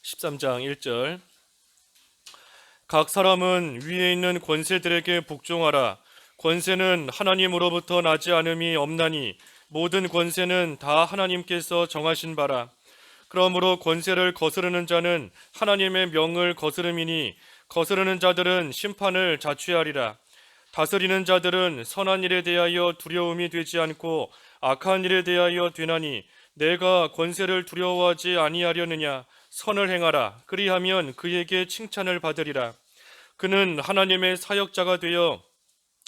13장 1절. 각 사람은 위에 있는 권세들에게 복종하라. 권세는 하나님으로부터 나지 않음이 없나니 모든 권세는 다 하나님께서 정하신 바라. 그러므로 권세를 거스르는 자는 하나님의 명을 거스름이니 거스르는 자들은 심판을 자취하리라. 다스리는 자들은 선한 일에 대하여 두려움이 되지 않고 악한 일에 대하여 되나니 내가 권세를 두려워하지 아니하려느냐. 선을 행하라. 그리하면 그에게 칭찬을 받으리라. 그는 하나님의 사역자가 되어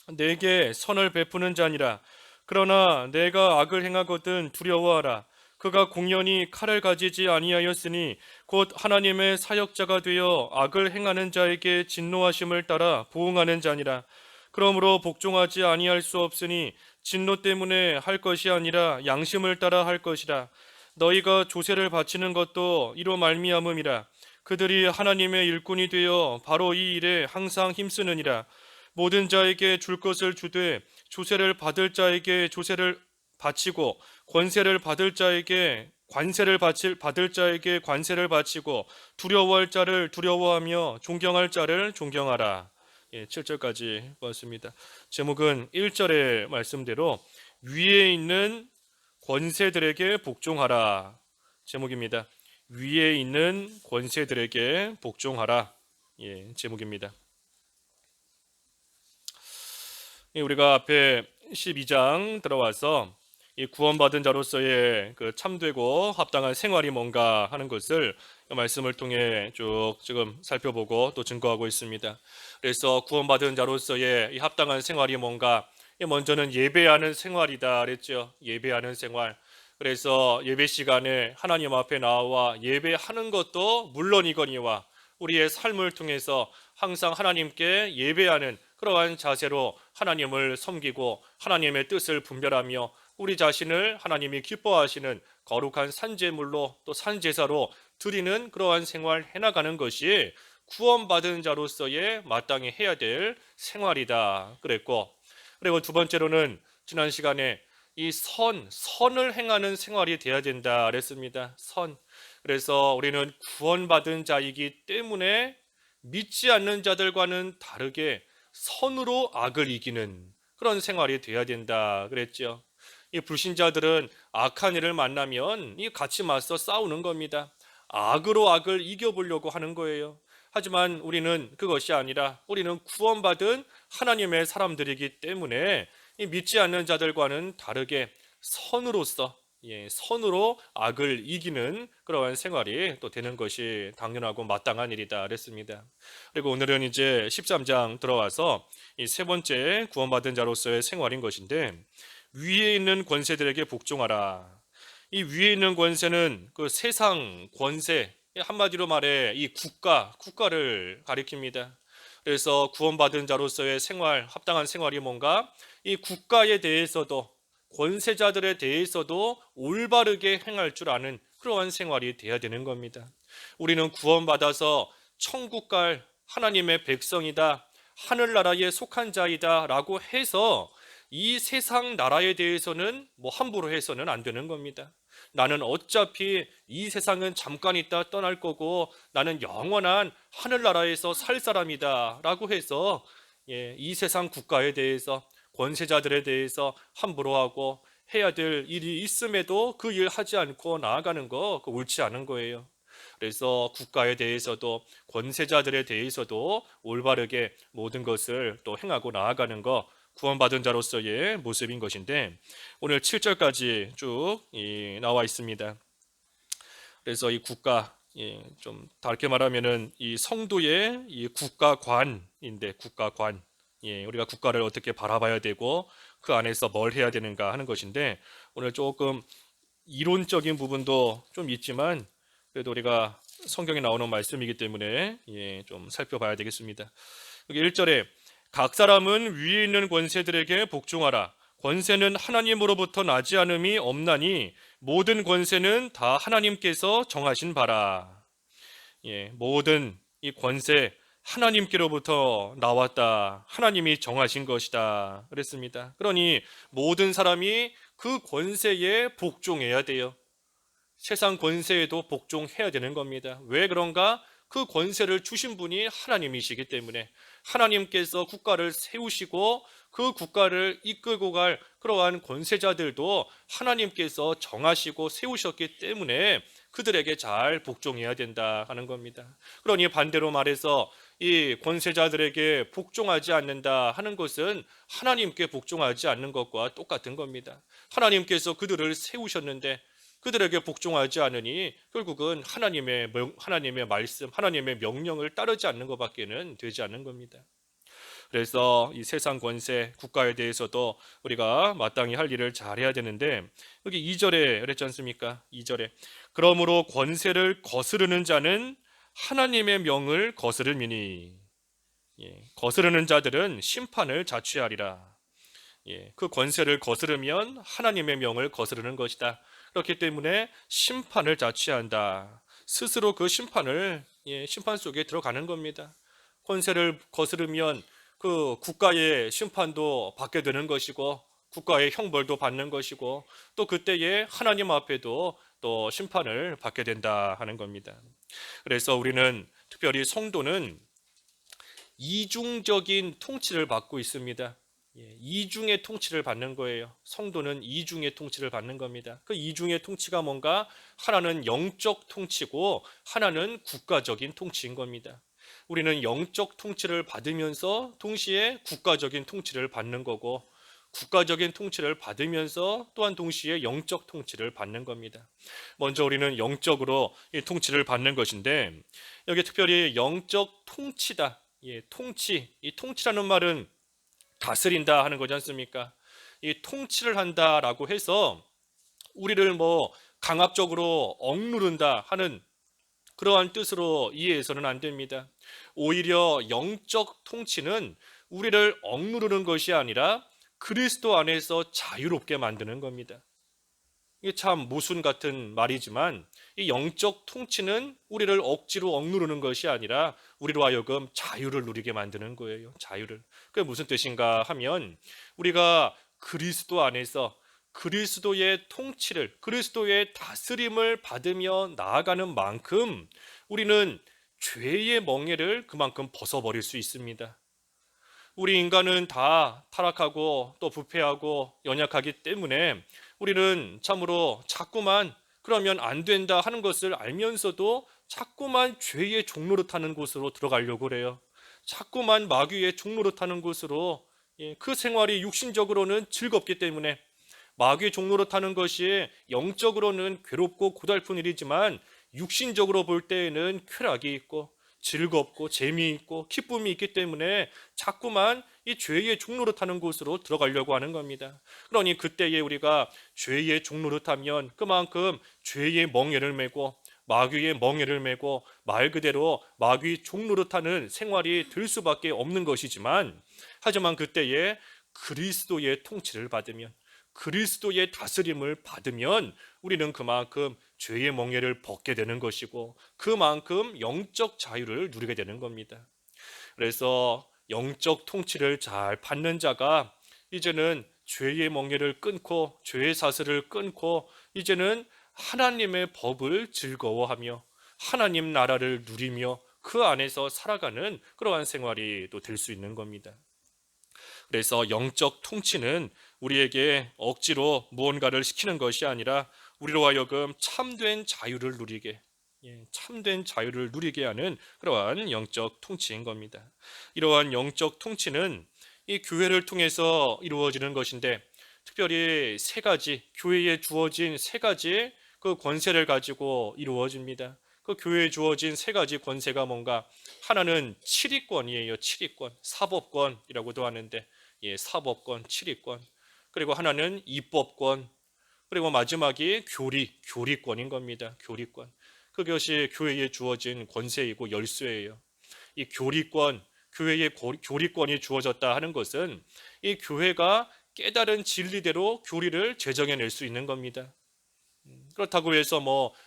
내게 선을 베푸는 자니라. 그러나 내가 악을 행하거든 두려워하라. 그가 공연히 칼을 가지지 아니하였으니 곧 하나님의 사역자가 되어 악을 행하는 자에게 진노하심을 따라 보응하는 자니라. 그러므로 복종하지 아니할 수 없으니 진노 때문에 할 것이 아니라 양심을 따라 할 것이라. 너희가 조세를 바치는 것도 이로 말미암음이라. 그들이 하나님의 일꾼이 되어 바로 이 일에 항상 힘쓰느니라. 모든 자에게 줄 것을 주되 조세를 받을 자에게 조세를 바치고 관세를 받을 자에게 관세를 바치고 두려워할 자를 두려워하며 존경할 자를 존경하라. 7절까지 보았습니다. 제목은 1절의 말씀대로 위에 있는 권세들에게 복종하라. 제목입니다. 위에 있는 권세들에게 복종하라. 제목입니다. 우리가 앞에 12장 들어와서 이 구원받은 자로서의 그 참되고 합당한 생활이 뭔가 하는 것을 말씀을 통해 쭉 지금 살펴보고 또 증거하고 있습니다. 그래서 구원받은 자로서의 이 합당한 생활이 뭔가, 먼저는 예배하는 생활이다 그랬죠. 예배하는 생활. 그래서 예배 시간에 하나님 앞에 나와 예배하는 것도 물론이거니와 우리의 삶을 통해서 항상 하나님께 예배하는 그러한 자세로 하나님을 섬기고 하나님의 뜻을 분별하며 우리 자신을 하나님이 기뻐하시는 거룩한 산제물로 또 산제사로 드리는 그러한 생활 해나가는 것이 구원받은 자로서의 마땅히 해야 될 생활이다 그랬고, 그리고 두 번째로는 지난 시간에 이 선을 행하는 생활이 돼야 된다 그랬습니다. 그래서 우리는 구원받은 자이기 때문에 믿지 않는 자들과는 다르게 선으로 악을 이기는 그런 생활이 돼야 된다 그랬죠. 이 불신자들은 악한 일을 만나면 이 같이 맞서 싸우는 겁니다. 악으로 악을 이겨보려고 하는 거예요. 하지만 우리는 그것이 아니라 우리는 구원받은 하나님의 사람들이기 때문에 이 믿지 않는 자들과는 다르게 선으로 악을 이기는 그러한 생활이 또 되는 것이 당연하고 마땅한 일이다 그랬습니다. 그리고 오늘은 이제 13장 들어와서 이 세 번째 구원받은 자로서의 생활인 것인데, 위에 있는 권세들에게 복종하라. 이 위에 있는 권세는 그 세상 권세, 한마디로 말해 이 국가를 가리킵니다. 그래서 구원받은 자로서의 생활, 합당한 생활이 뭔가, 이 국가에 대해서도 권세자들에 대해서도 올바르게 행할 줄 아는 그러한 생활이 돼야 되는 겁니다. 우리는 구원받아서 천국 갈 하나님의 백성이다, 하늘나라에 속한 자이다 라고 해서 이 세상 나라에 대해서는 함부로 해서는 안 되는 겁니다. 나는 어차피 이 세상은 잠깐 있다 떠날 거고 나는 영원한 하늘나라에서 살 사람이다 라고 해서 이 세상 국가에 대해서 권세자들에 대해서 함부로 하고 해야 될 일이 있음에도 그 일 하지 않고 나아가는 거 옳지 않은 거예요. 그래서 국가에 대해서도 권세자들에 대해서도 올바르게 모든 것을 또 행하고 나아가는 거 구원받은 자로서의 모습인 것인데, 오늘 7절까지 쭉 나와 있습니다. 그래서 이 국가, 좀 다르게 말하면은 이 성도의 이 국가관인데, 국가관. 우리가 국가를 어떻게 바라봐야 되고 그 안에서 뭘 해야 되는가 하는 것인데, 오늘 조금 이론적인 부분도 좀 있지만 그래도 우리가 성경에 나오는 말씀이기 때문에 좀 살펴봐야 되겠습니다. 여기 1절에 각 사람은 위에 있는 권세들에게 복종하라. 권세는 하나님으로부터 나지 않음이 없나니 모든 권세는 다 하나님께서 정하신 바라. 모든 이 권세 하나님께로부터 나왔다. 하나님이 정하신 것이다. 그랬습니다. 그러니 모든 사람이 그 권세에 복종해야 돼요. 세상 권세에도 복종해야 되는 겁니다. 왜 그런가? 그 권세를 주신 분이 하나님이시기 때문에 하나님께서 국가를 세우시고 그 국가를 이끌고 갈 그러한 권세자들도 하나님께서 정하시고 세우셨기 때문에 그들에게 잘 복종해야 된다 하는 겁니다. 그러니 반대로 말해서 이 권세자들에게 복종하지 않는다 하는 것은 하나님께 복종하지 않는 것과 똑같은 겁니다. 하나님께서 그들을 세우셨는데 그들에게 복종하지 않으니 결국은 하나님의 말씀, 하나님의 명령을 따르지 않는 것밖에는 되지 않는 겁니다. 그래서 이 세상 권세, 국가에 대해서도 우리가 마땅히 할 일을 잘해야 되는데 여기 2절에 그랬지 않습니까? 2절에 그러므로 권세를 거스르는 자는 하나님의 명을 거스름이니 거스르는 자들은 심판을 자취하리라. 그 권세를 거스르면 하나님의 명을 거스르는 것이다. 그렇기 때문에 심판을 자취한다. 스스로 그 심판 속에 들어가는 겁니다. 권세를 거스르면 그 국가의 심판도 받게 되는 것이고 국가의 형벌도 받는 것이고 또 그때에 하나님 앞에도 또 심판을 받게 된다 하는 겁니다. 그래서 우리는 특별히 성도는 이중적인 통치를 받고 있습니다. 이중의 통치를 받는 거예요. 성도는 이중의 통치를 받는 겁니다. 그 이중의 통치가 뭔가 하나는 영적 통치고 하나는 국가적인 통치인 겁니다. 우리는 영적 통치를 받으면서 동시에 국가적인 통치를 받는 거고 국가적인 통치를 받으면서 또한 동시에 영적 통치를 받는 겁니다. 먼저 우리는 영적으로 이 통치를 받는 것인데 여기 특별히 영적 통치다. 이 통치라는 말은 다스린다 하는 거지 않습니까? 이 통치를 한다라고 해서 우리를 강압적으로 억누른다 하는 그러한 뜻으로 이해해서는 안 됩니다. 오히려 영적 통치는 우리를 억누르는 것이 아니라 그리스도 안에서 자유롭게 만드는 겁니다. 이게 참 모순 같은 말이지만 이 영적 통치는 우리를 억지로 억누르는 것이 아니라 우리로 하여금 자유를 누리게 만드는 거예요. 자유를. 그게 무슨 뜻인가 하면 우리가 그리스도 안에서 그리스도의 통치를, 그리스도의 다스림을 받으며 나아가는 만큼 우리는 죄의 멍에를 그만큼 벗어버릴 수 있습니다. 우리 인간은 다 타락하고 또 부패하고 연약하기 때문에 우리는 참으로 자꾸만 그러면 안 된다 하는 것을 알면서도 자꾸만 죄의 종로를 타는 곳으로 들어가려고 그래요. 자꾸만 마귀의 종로를 타는 곳으로 그 생활이 육신적으로는 즐겁기 때문에 마귀의 종로를 타는 것이 영적으로는 괴롭고 고달픈 일이지만 육신적으로 볼 때에는 쾌락이 있고 즐겁고 재미있고 기쁨이 있기 때문에 자꾸만 이 죄의 종로를 타는 곳으로 들어가려고 하는 겁니다. 그러니 그때에 우리가 죄의 종로를 타면 그만큼 죄의 멍에를 메고 마귀의 멍에를 메고 말 그대로 마귀 종로를 타는 생활이 될 수밖에 없는 것이지만 하지만 그때에 그리스도의 통치를 받으면 그리스도의 다스림을 받으면 우리는 그만큼 죄의 멍에를 벗게 되는 것이고 그만큼 영적 자유를 누리게 되는 겁니다. 그래서 영적 통치를 잘 받는 자가 이제는 죄의 멍에를 끊고 죄의 사슬을 끊고 이제는 하나님의 법을 즐거워하며 하나님 나라를 누리며 그 안에서 살아가는 그러한 생활이 또 될 수 있는 겁니다. 그래서 영적 통치는 우리에게 억지로 무언가를 시키는 것이 아니라 우리로 하여금 참된 자유를 누리게 참된 자유를 누리게 하는 그러한 영적 통치인 겁니다. 이러한 영적 통치는 이 교회를 통해서 이루어지는 것인데 특별히 세 가지 교회에 주어진 세 가지 그 권세를 가지고 이루어집니다. 그 교회에 주어진 세 가지 권세가 뭔가 하나는 칠위권이에요. 칠위권, 사법권이라고도 하는데 사법권, 칠위권. 그리고 하나는 입법권. 그리고 마지막이 교리권인 겁니다. 교리권. 그것이 교회에 주어진 권세이고 열쇠예요. 이 교리권, 교회의 교리권이 주어졌다 하는 것은 이 교회가 깨달은 진리대로 교리를 제정해낼 수 있는 겁니다. 그렇다고 해서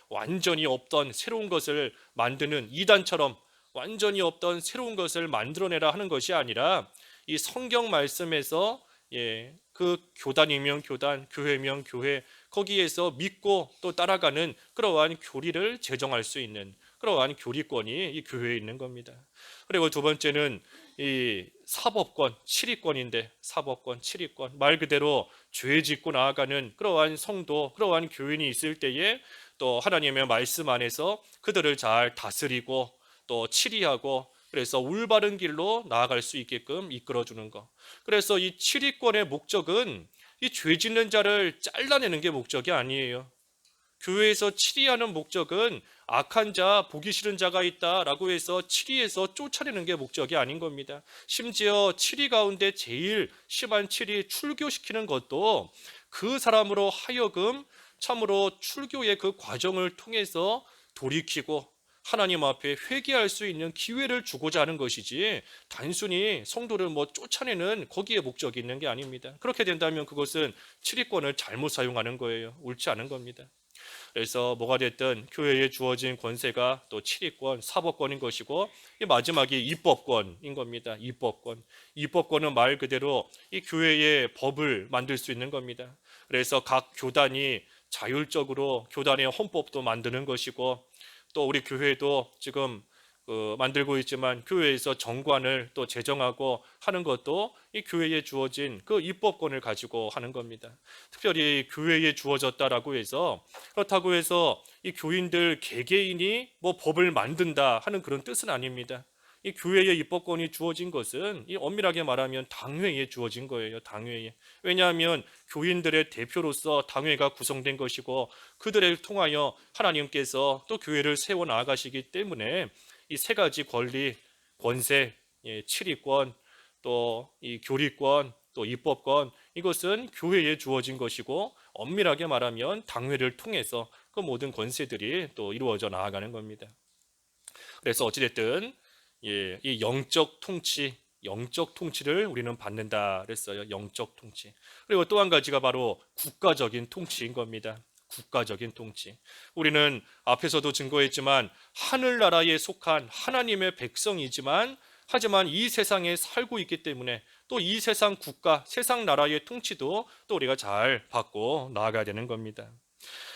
완전히 없던 새로운 것을 만드는 이단처럼 완전히 없던 새로운 것을 만들어내라 하는 것이 아니라 이 성경 말씀에서 그 교단이면 교단, 교회면 교회 거기에서 믿고 또 따라가는 그러한 교리를 제정할 수 있는 그러한 교리권이 이 교회에 있는 겁니다. 그리고 두 번째는 이 사법권, 7위권인데 사법권, 7위권 말 그대로 죄 짓고 나아가는 그러한 성도, 그러한 교인이 있을 때에 또 하나님의 말씀 안에서 그들을 잘 다스리고 또 치리하고 그래서 올바른 길로 나아갈 수 있게끔 이끌어주는 것. 그래서 이 7위권의 목적은 이 죄 짓는 자를 잘라내는 게 목적이 아니에요. 교회에서 치리하는 목적은 악한 자, 보기 싫은 자가 있다라고 해서 치리에서 쫓아내는 게 목적이 아닌 겁니다. 심지어 치리 가운데 제일 심한 치리 출교시키는 것도 그 사람으로 하여금 참으로 출교의 그 과정을 통해서 돌이키고 하나님 앞에 회개할 수 있는 기회를 주고자 하는 것이지 단순히 성도를 뭐 쫓아내는 거기에 목적이 있는 게 아닙니다. 그렇게 된다면 그것은 치리권을 잘못 사용하는 거예요. 옳지 않은 겁니다. 그래서 뭐가 됐든 교회에 주어진 권세가 또 7위권, 사법권인 것이고 이 마지막이 입법권인 겁니다. 입법권. 입법권은 말 그대로 이 교회의 법을 만들 수 있는 겁니다. 그래서 각 교단이 자율적으로 교단의 헌법도 만드는 것이고 또 우리 교회도 지금 만들고 있지만 교회에서 정관을 또 제정하고 하는 것도 이 교회에 주어진 그 입법권을 가지고 하는 겁니다. 특별히 교회에 주어졌다라고 해서 그렇다고 해서 이 교인들 개개인이 뭐 법을 만든다 하는 그런 뜻은 아닙니다. 이 교회의 입법권이 주어진 것은 이 엄밀하게 말하면 당회에 주어진 거예요. 당회에. 왜냐하면 교인들의 대표로서 당회가 구성된 것이고 그들을 통하여 하나님께서 또 교회를 세워 나가시기 때문에 이 세 가지 권리, 권세, 7위권, 또 이 교리권, 또 입법권 이것은 교회에 주어진 것이고 엄밀하게 말하면 당회를 통해서 그 모든 권세들이 또 이루어져 나아가는 겁니다. 그래서 어찌됐든 이 영적 통치를 우리는 받는다 그랬어요. 영적 통치. 그리고 또 한 가지가 바로 국가적인 통치인 겁니다. 국가적인 통치. 우리는 앞에서도 증거했지만 하늘나라에 속한 하나님의 백성이지만 하지만 이 세상에 살고 있기 때문에 또 이 세상 국가, 세상 나라의 통치도 또 우리가 잘 받고 나아가야 되는 겁니다.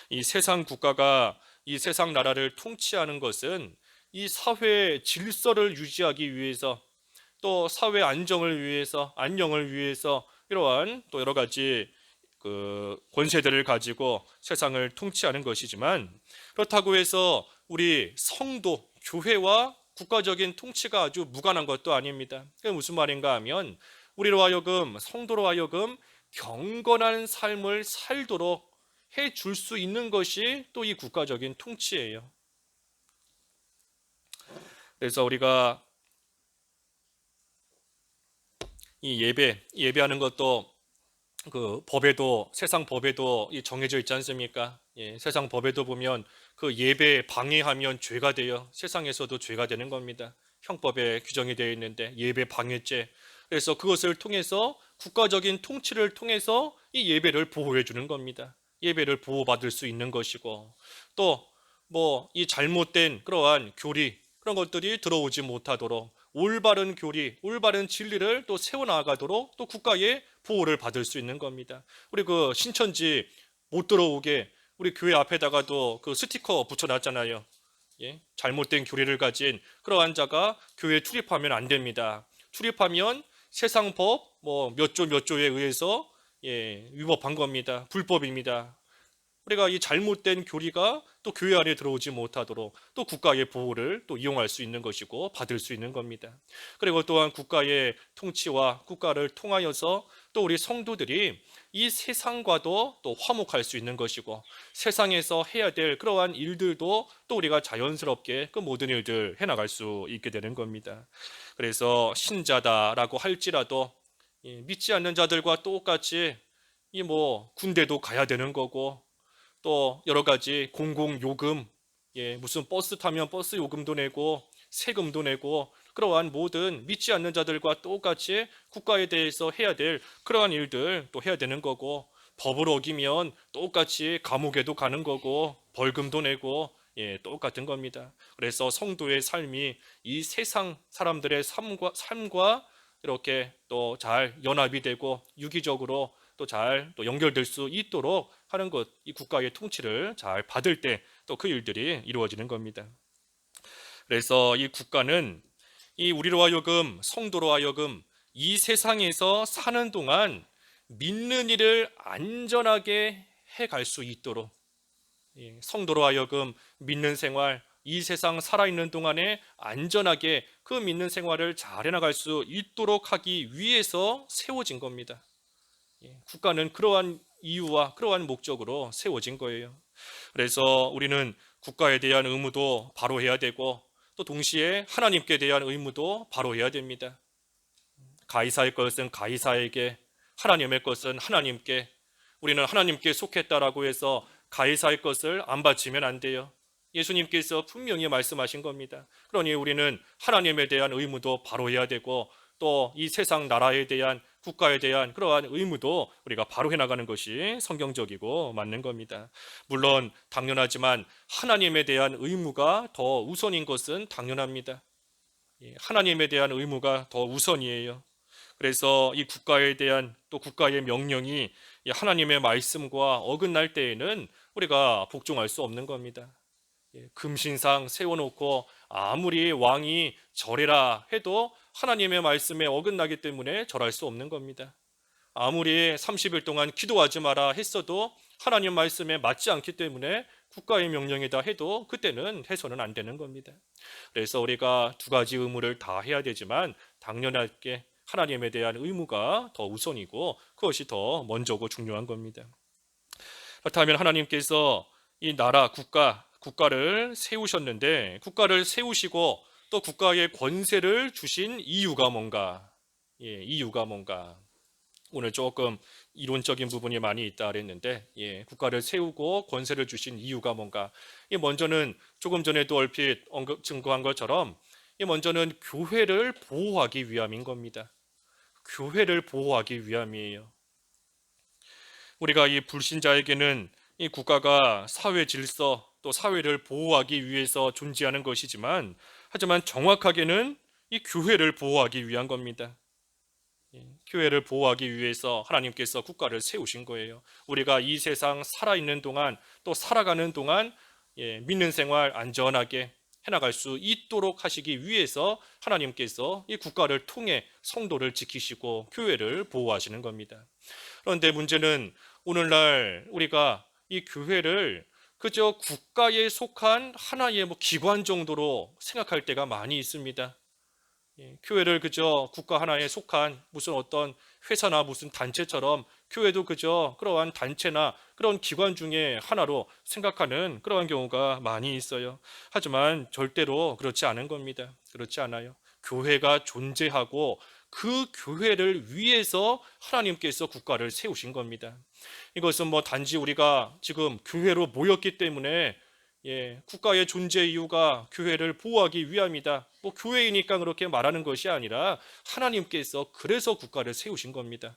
이 세상 국가가 이 세상 나라를 통치하는 것은 이 사회 질서를 유지하기 위해서 또 사회 안녕을 위해서 이러한 또 여러 가지 그 권세들을 가지고 세상을 통치하는 것이지만 그렇다고 해서 우리 성도, 교회와 국가적인 통치가 아주 무관한 것도 아닙니다. 그게 무슨 말인가 하면 우리로 하여금 성도로 하여금 경건한 삶을 살도록 해 줄 수 있는 것이 또 이 국가적인 통치예요. 그래서 우리가 이 예배하는 것도 그 법에도 세상 법에도 정해져 있지 않습니까? 세상 법에도 보면 그 예배 방해하면 죄가 되어 세상에서도 죄가 되는 겁니다. 형법에 규정이 되어 있는데 예배 방해죄. 그래서 그것을 통해서 국가적인 통치를 통해서 이 예배를 보호해 주는 겁니다. 예배를 보호받을 수 있는 것이고 또 뭐 이 잘못된 그러한 교리 그런 것들이 들어오지 못하도록 올바른 교리, 올바른 진리를 또 세워나가도록 또 국가의 보호를 받을 수 있는 겁니다. 우리 그 신천지 못 들어오게 우리 교회 앞에다가도 그 스티커 붙여놨잖아요. 잘못된 교리를 가진 그러한 자가 교회에 출입하면 안 됩니다. 출입하면 세상 법 뭐 몇 조 몇 조에 의해서 위법한 겁니다. 불법입니다. 우리가 이 잘못된 교리가 또 교회 안에 들어오지 못하도록 또 국가의 보호를 또 이용할 수 있는 것이고 받을 수 있는 겁니다. 그리고 또한 국가의 통치와 국가를 통하여서 또 우리 성도들이 이 세상과도 또 화목할 수 있는 것이고 세상에서 해야 될 그러한 일들도 또 우리가 자연스럽게 그 모든 일들 해나갈 수 있게 되는 겁니다. 그래서 신자다라고 할지라도 믿지 않는 자들과 똑같이 이 뭐 군대도 가야 되는 거고 또 여러 가지 공공요금, 무슨 버스 타면 버스 요금도 내고 세금도 내고 그러한 모든 믿지 않는 자들과 똑같이 국가에 대해서 해야 될 그러한 일들 또 해야 되는 거고 법을 어기면 똑같이 감옥에도 가는 거고 벌금도 내고 똑같은 겁니다. 그래서 성도의 삶이 이 세상 사람들의 삶과 이렇게 또 잘 연합이 되고 유기적으로 또 잘 또 연결될 수 있도록 하는 것, 이 국가의 통치를 잘 받을 때 또 그 일들이 이루어지는 겁니다. 그래서 이 국가는 이 우리로 하여금 성도로 하여금 이 세상에서 사는 동안 믿는 일을 안전하게 해갈 수 있도록 성도로 하여금 믿는 생활, 이 세상 살아있는 동안에 안전하게 그 믿는 생활을 잘 해나갈 수 있도록 하기 위해서 세워진 겁니다. 국가는 그러한 이유와 그러한 목적으로 세워진 거예요. 그래서 우리는 국가에 대한 의무도 바로 해야 되고 또 동시에 하나님께 대한 의무도 바로 해야 됩니다. 가이사의 것은 가이사에게, 하나님의 것은 하나님께. 우리는 하나님께 속했다라고 해서 가이사의 것을 안 바치면 안 돼요. 예수님께서 분명히 말씀하신 겁니다. 그러니 우리는 하나님에 대한 의무도 바로 해야 되고 또 이 세상 나라에 대한 국가에 대한 그러한 의무도 우리가 바로 해나가는 것이 성경적이고 맞는 겁니다. 물론 당연하지만 하나님에 대한 의무가 더 우선인 것은 당연합니다. 하나님에 대한 의무가 더 우선이에요. 그래서 이 국가에 대한 또 국가의 명령이 하나님의 말씀과 어긋날 때에는 우리가 복종할 수 없는 겁니다. 금신상 세워놓고 아무리 왕이 절해라 해도 하나님의 말씀에 어긋나기 때문에 절할 수 없는 겁니다. 아무리 30일 동안 기도하지 마라 했어도 하나님 말씀에 맞지 않기 때문에 국가의 명령이다 해도 그때는 해서는 안 되는 겁니다. 그래서 우리가 두 가지 의무를 다 해야 되지만 당연하게 하나님에 대한 의무가 더 우선이고 그것이 더 먼저고 중요한 겁니다. 그렇다면 하나님께서 이 나라, 국가를 세우셨는데 국가를 세우시고 또 국가의 권세를 주신 이유가 뭔가? 이유가 뭔가? 오늘 조금 이론적인 부분이 많이 있다 그랬는데 국가를 세우고 권세를 주신 이유가 뭔가? 먼저는 조금 전에도 얼핏 증거한 것처럼 먼저는 교회를 보호하기 위함인 겁니다. 교회를 보호하기 위함이에요. 우리가 이 불신자에게는 이 국가가 사회 질서 또 사회를 보호하기 위해서 존재하는 것이지만 하지만 정확하게는 이 교회를 보호하기 위한 겁니다. 교회를 보호하기 위해서 하나님께서 국가를 세우신 거예요. 우리가 이 세상 살아있는 동안 또 살아가는 동안 믿는 생활 안전하게 해나갈 수 있도록 하시기 위해서 하나님께서 이 국가를 통해 성도를 지키시고 교회를 보호하시는 겁니다. 그런데 문제는 오늘날 우리가 이 교회를 그저 국가에 속한 하나의 기관 정도로 생각할 때가 많이 있습니다. 교회를 그저 국가 하나에 속한 무슨 어떤 회사나 무슨 단체처럼 교회도 그저 그러한 단체나 그런 기관 중에 하나로 생각하는 그러한 경우가 많이 있어요. 하지만 절대로 그렇지 않은 겁니다. 그렇지 않아요. 교회가 존재하고 그 교회를 위해서 하나님께서 국가를 세우신 겁니다. 이것은 단지 우리가 지금 교회로 모였기 때문에 국가의 존재 이유가 교회를 보호하기 위함이다. 교회이니까 그렇게 말하는 것이 아니라 하나님께서 그래서 국가를 세우신 겁니다.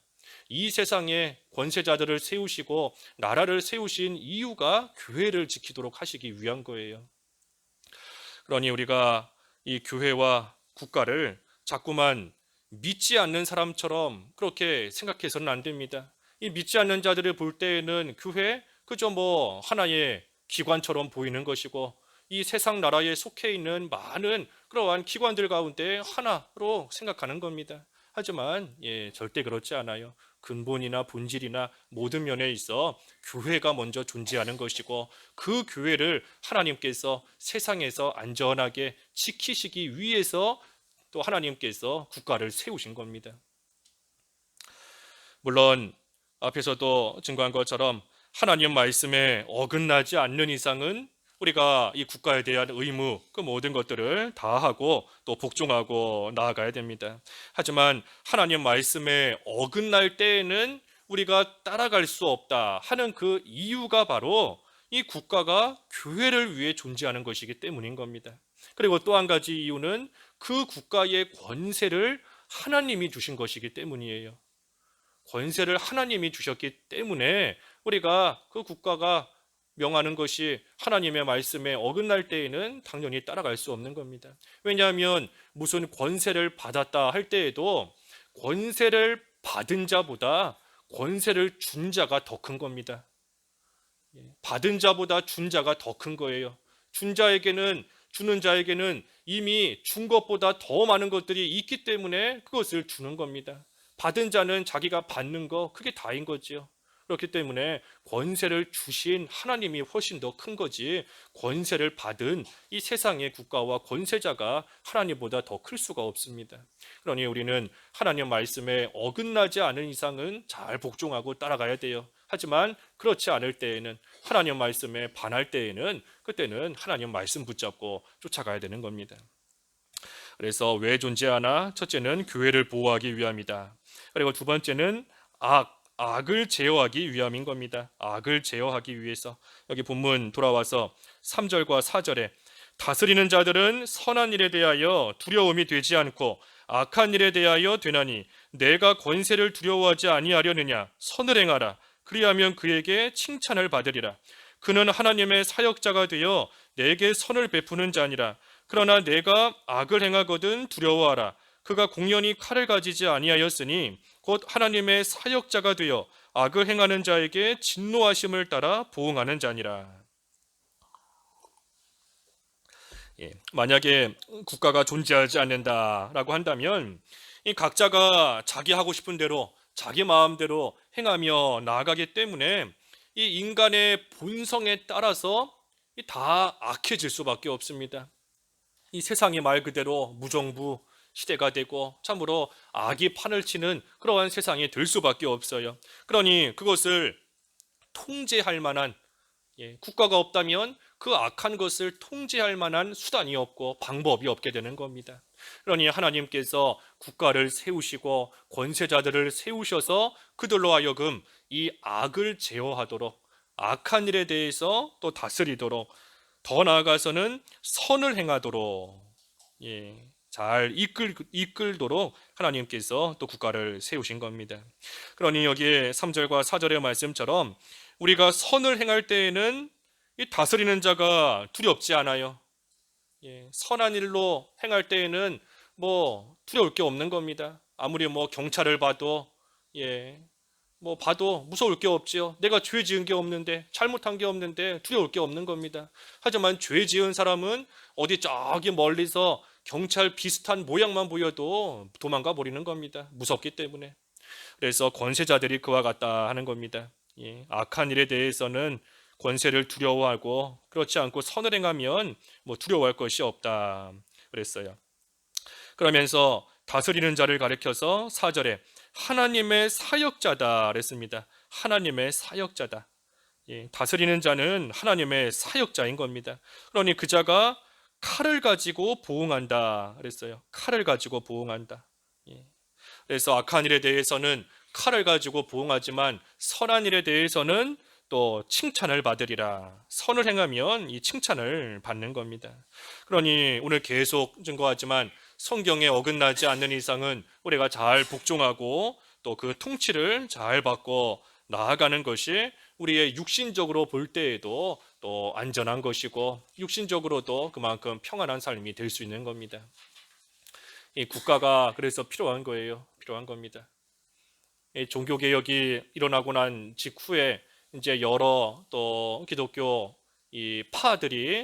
이 세상에 권세자들을 세우시고 나라를 세우신 이유가 교회를 지키도록 하시기 위한 거예요. 그러니 우리가 이 교회와 국가를 자꾸만 믿지 않는 사람처럼 그렇게 생각해서는 안 됩니다. 이 믿지 않는 자들을 볼 때에는 교회 그저 하나의 기관처럼 보이는 것이고 이 세상 나라에 속해 있는 많은 그러한 기관들 가운데 하나로 생각하는 겁니다. 하지만 절대 그렇지 않아요. 근본이나 본질이나 모든 면에 있어 교회가 먼저 존재하는 것이고 그 교회를 하나님께서 세상에서 안전하게 지키시기 위해서 또 하나님께서 국가를 세우신 겁니다. 물론 앞에서도 증거한 것처럼 하나님 말씀에 어긋나지 않는 이상은 우리가 이 국가에 대한 의무, 그 모든 것들을 다하고 또 복종하고 나아가야 됩니다. 하지만 하나님 말씀에 어긋날 때에는 우리가 따라갈 수 없다 하는 그 이유가 바로 이 국가가 교회를 위해 존재하는 것이기 때문인 겁니다. 그리고 또 한 가지 이유는 그 국가의 권세를 하나님이 주신 것이기 때문이에요. 권세를 하나님이 주셨기 때문에 우리가 그 국가가 명하는 것이 하나님의 말씀에 어긋날 때에는 당연히 따라갈 수 없는 겁니다. 왜냐하면 무슨 권세를 받았다 할 때에도 권세를 받은 자보다 권세를 준 자가 더 큰 겁니다. 받은 자보다 준 자가 더 큰 거예요. 준 자에게는 주는 자에게는 이미 준 것보다 더 많은 것들이 있기 때문에 그것을 주는 겁니다. 받은 자는 자기가 받는 거 그게 다인 거지요. 그렇기 때문에 권세를 주신 하나님이 훨씬 더 큰 거지, 권세를 받은 이 세상의 국가와 권세자가 하나님보다 더 클 수가 없습니다. 그러니 우리는 하나님 말씀에 어긋나지 않은 이상은 잘 복종하고 따라가야 돼요. 하지만 그렇지 않을 때에는, 하나님 말씀에 반할 때에는, 그때는 하나님 말씀 붙잡고 쫓아가야 되는 겁니다. 그래서 왜 존재하나? 첫째는 교회를 보호하기 위함이다. 그리고 두 번째는 악을 제어하기 위함인 겁니다. 악을 제어하기 위해서. 여기 본문 돌아와서 3절과 4절에 다스리는 자들은 선한 일에 대하여 두려움이 되지 않고 악한 일에 대하여 되나니 내가 권세를 두려워하지 아니하려느냐? 선을 행하라. 그리하면 그에게 칭찬을 받으리라. 그는 하나님의 사역자가 되어 내게 선을 베푸는 자니라. 그러나 내가 악을 행하거든 두려워하라. 그가 공연히 칼을 가지지 아니하였으니 곧 하나님의 사역자가 되어 악을 행하는 자에게 진노하심을 따라 보응하는 자니라. 만약에 국가가 존재하지 않는다라고 한다면 이 각자가 자기 하고 싶은 대로 자기 마음대로 행하며 나아가기 때문에 이 인간의 본성에 따라서 다 악해질 수밖에 없습니다. 이 세상이 말 그대로 무정부 시대가 되고 참으로 악이 판을 치는 그러한 세상이 될 수밖에 없어요. 그러니 그것을 통제할 만한 국가가 없다면 그 악한 것을 통제할 만한 수단이 없고 방법이 없게 되는 겁니다. 그러니 하나님께서 국가를 세우시고 권세자들을 세우셔서 그들로 하여금 이 악을 제어하도록, 악한 일에 대해서 또 다스리도록, 더 나아가서는 선을 행하도록 잘 이끌도록 하나님께서 또 국가를 세우신 겁니다. 그러니 여기에 3절과 4절의 말씀처럼 우리가 선을 행할 때에는 이 다스리는 자가 두렵지 않아요. 선한 일로 행할 때에는 뭐 두려울 게 없는 겁니다. 아무리 뭐 경찰을 봐도 뭐 봐도 무서울 게 없지요. 내가 죄 지은 게 없는데, 잘못한 게 없는데 두려울 게 없는 겁니다. 하지만 죄 지은 사람은 어디 저기 멀리서 경찰 비슷한 모양만 보여도 도망가 버리는 겁니다. 무섭기 때문에. 그래서 권세자들이 그와 같다 하는 겁니다. 악한 일에 대해서는 권세를 두려워하고 그렇지 않고 선을 행하면 뭐 두려워할 것이 없다 그랬어요. 그러면서 다스리는 자를 가리켜서 4절에 하나님의 사역자다 그랬습니다. 하나님의 사역자다. 다스리는 자는 하나님의 사역자인 겁니다. 그러니 그 자가 칼을 가지고 보응한다 그랬어요. 칼을 가지고 보응한다. 그래서 악한 일에 대해서는 칼을 가지고 보응하지만 선한 일에 대해서는 또 칭찬을 받으리라. 선을 행하면 이 칭찬을 받는 겁니다. 그러니 오늘 계속 증거하지만 성경에 어긋나지 않는 이상은 우리가 잘 복종하고 또 그 통치를 잘 받고 나아가는 것이 우리의 육신적으로 볼 때에도 또 안전한 것이고 육신적으로도 그만큼 평안한 삶이 될 수 있는 겁니다. 이 국가가 그래서 필요한 거예요. 필요한 겁니다. 이 종교개혁이 일어나고 난 직후에 이제 여러 또 기독교 이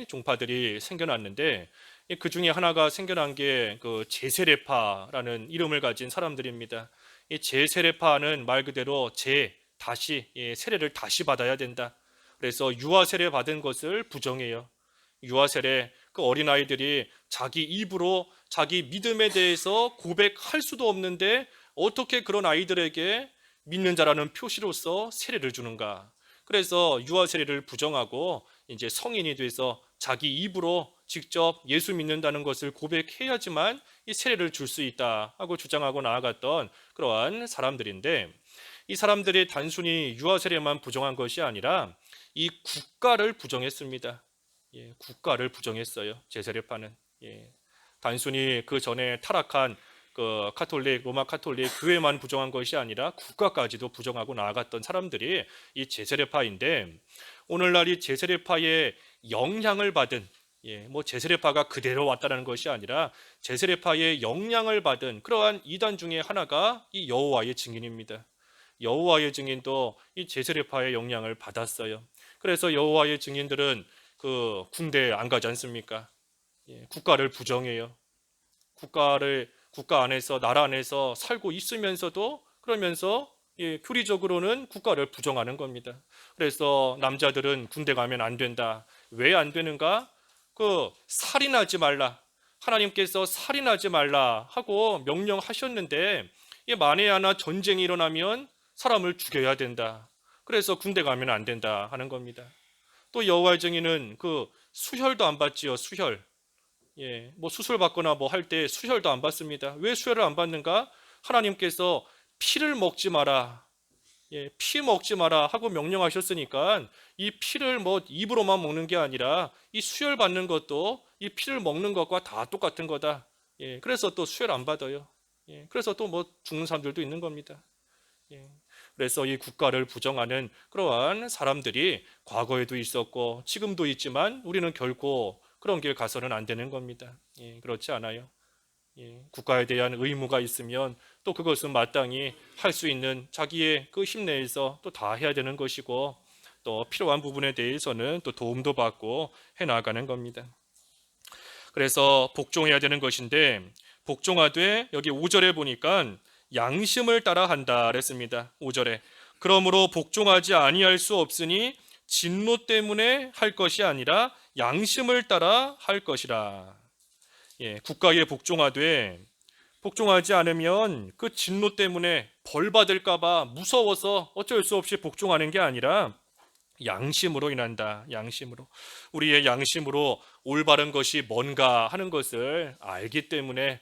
종파들이 생겨났는데 그 중에 하나가 생겨난 게 그 제세례파라는 이름을 가진 사람들입니다. 이 제세례파는 말 그대로 다시 세례를 다시 받아야 된다. 그래서 유아 세례 받은 것을 부정해요. 유아 세례, 그 어린아이들이 자기 입으로 자기 믿음에 대해서 고백할 수도 없는데 어떻게 그런 아이들에게 믿는 자라는 표시로서 세례를 주는가? 그래서 유아 세례를 부정하고 이제 성인이 돼서 자기 입으로 직접 예수 믿는다는 것을 고백해야지만 이 세례를 줄 수 있다 하고 주장하고 나아갔던 그러한 사람들인데, 이 사람들이 단순히 유아 세례만 부정한 것이 아니라 이 국가를 부정했습니다. 국가를 부정했어요. 제세례파는. 단순히 그 전에 타락한 그 로마 카톨릭 교회만 부정한 것이 아니라 국가까지도 부정하고 나아갔던 사람들이 이 제세례파인데, 오늘날 이 제세례파의 영향을 받은 뭐 제세례파가 그대로 왔다는 것이 아니라 제세례파의 영향을 받은 그러한 이단 중에 하나가 이 여호와의 증인입니다. 여호와의 증인도 이 제세례파의 영향을 받았어요. 그래서 여호와의 증인들은 그 군대에 안 가지 않습니까? 예, 국가를 부정해요. 국가 안에서 나라 안에서 살고 있으면서도 그러면서 예, 교리적으로는 국가를 부정하는 겁니다. 그래서 남자들은 군대 가면 안 된다. 왜 안 되는가? 그 살인하지 말라. 하나님께서 살인하지 말라 하고 명령하셨는데 이 만에 하나 전쟁이 일어나면 사람을 죽여야 된다. 그래서 군대 가면 안 된다 하는 겁니다. 또 여호와의 증인은 그 수혈도 안 받지요. 수혈. 예, 뭐 수술 받거나 뭐 할 때 수혈도 안 받습니다. 왜 수혈을 안 받는가? 하나님께서 피를 먹지 마라. 예, 피 먹지 마라 하고 명령하셨으니까 이 피를 뭐 입으로만 먹는 게 아니라 이 수혈 받는 것도 이 피를 먹는 것과 다 똑같은 거다. 예, 그래서 또 수혈 안 받아요. 예, 그래서 또 뭐 죽는 사람들도 있는 겁니다. 예, 그래서 이 국가를 부정하는 그러한 사람들이 과거에도 있었고 지금도 있지만 우리는 결코 그런 길 가서는 안 되는 겁니다. 예, 그렇지 않아요. 예, 국가에 대한 의무가 있으면 또 그것은 마땅히 할 수 있는 자기의 그 힘내에서 또 다 해야 되는 것이고 또 필요한 부분에 대해서는 또 도움도 받고 해 나가는 겁니다. 그래서 복종해야 되는 것인데 복종하되 여기 5절에 보니까 양심을 따라 한다 그랬습니다. 5절에 그러므로 복종하지 아니할 수 없으니 진노 때문에 할 것이 아니라 양심을 따라 할 것이라. 예, 국가에 복종하지 않으면 그 진노 때문에 벌 받을까봐 무서워서 어쩔 수 없이 복종하는 게 아니라 양심으로 인한다. 양심으로. 우리의 양심으로 올바른 것이 뭔가 하는 것을 알기 때문에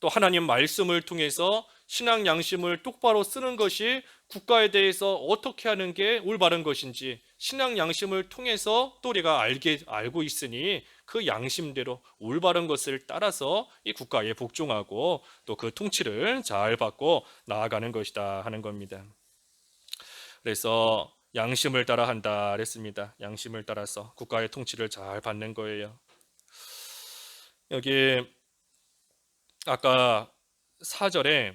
또 하나님 말씀을 통해서 신앙 양심을 똑바로 쓰는 것이 국가에 대해서 어떻게 하는 게 올바른 것인지 신앙 양심을 통해서 또 우리가 알고 있으니 그 양심대로 올바른 것을 따라서 이 국가에 복종하고 또 그 통치를 잘 받고 나아가는 것이다 하는 겁니다. 그래서 양심을 따라 한다 그랬습니다. 양심을 따라서 국가의 통치를 잘 받는 거예요. 여기 아까 4절에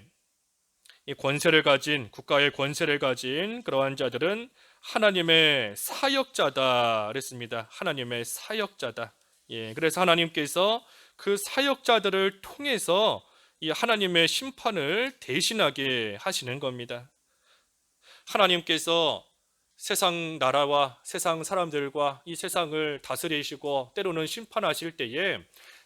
이 권세를 가진 국가의 권세를 가진 그러한 자들은 하나님의 사역자다 그랬습니다. 하나님의 사역자다. 예, 그래서 하나님께서 그 사역자들을 통해서 이 하나님의 심판을 대신하게 하시는 겁니다. 하나님께서 세상 나라와 세상 사람들과 이 세상을 다스리시고 때로는 심판하실 때에